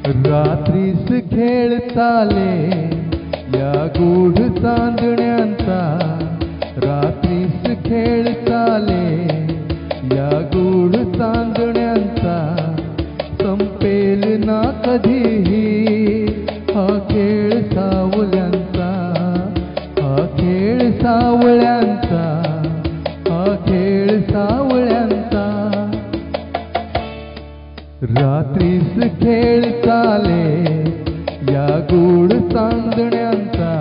रात्रीस खेळ चाले या गूढ चांदण्यांचा, रात्रीस खेळ चाले या गूढ चांदण्यांचा, संपेल ना कधीही हा खेळ सावल्यांचा, हा खेळ सावळ्यांचा, हा खेळ सावळ्यांचा. रात्रीस खेळ चाले या गूढ चांदण्यांचा,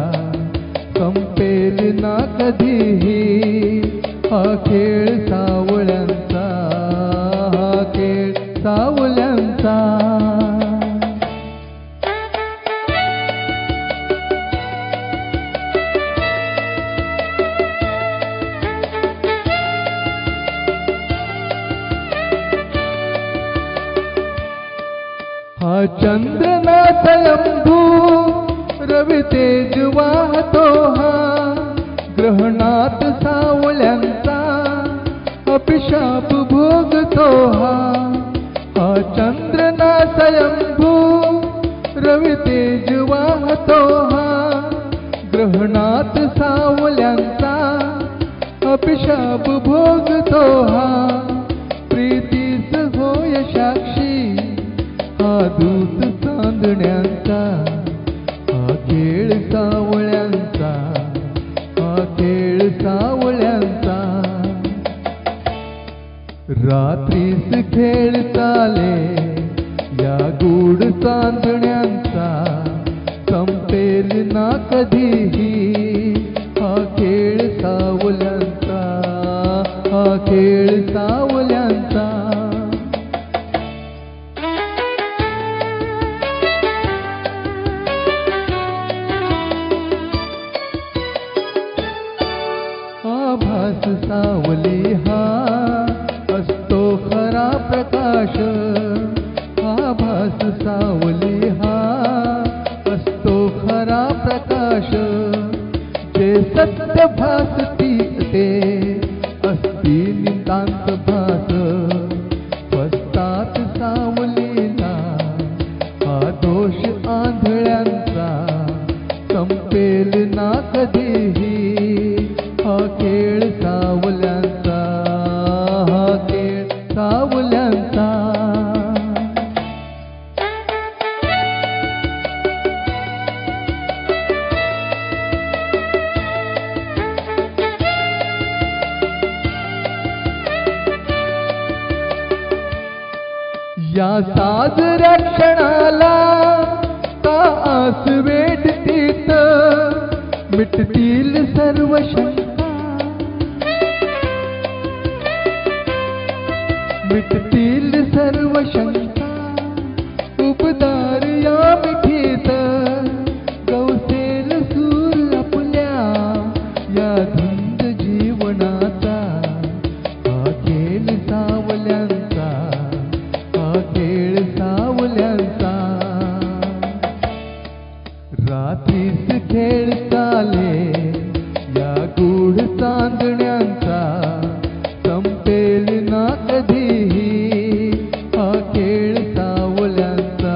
संपेल ना कधीही हा खेळ सावळ्यांचा, हा खेळ सावल्यांचा. हा चंद्र ना स्वयंभू रवि तेज वाहतो, हा ग्रहणात सावल्यांचा अभिशाप भोगतो. हा हा चंद्र ना स्वयंभू रवि तेज वाहतो, हा ग्रहणात सावल्यांचा अभिशाप भोगतो. हा प्रीतीस होय साक्षी हा दूत चांदण्यांचा, हा खेळ सावळ्यांचा, हा खेळ सावळ्यांचा. रात्रीस खेळ चाले या गूढ चांदण्यांचा, संपेल ना कधीही हा खेळ सावल्यांचा, हा खेळ सावल्यांचा. आभास सावली हा असतो खरा प्रकाश, आभास सावली हा असतो खरा प्रकाश. जे सत्य भासती ते असती नितांत भास, फसतात सावलीला हा दोष आंधळ्यांचा, संपेल ना कधीही हा खेळ सावल्यांचा, हा खेळ सावल्यांचा. या साजऱ्या क्षणाला का आस वेडतीत, मिटतील सर्व शंका, मिटतील सर्व शंका. उबदार या मिठीत गवसेल सूर आपल्या या धुंद जीवनाचा, हा खेळ सावल्यांचा, हा खेळ सावल्यांचा. रात्रीस खेळ चाले या गूढ चांदण्यांचा, संपेल ना कधीही हा खेळ सावल्यांचा,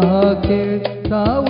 हा खेळ सावल्यांचा.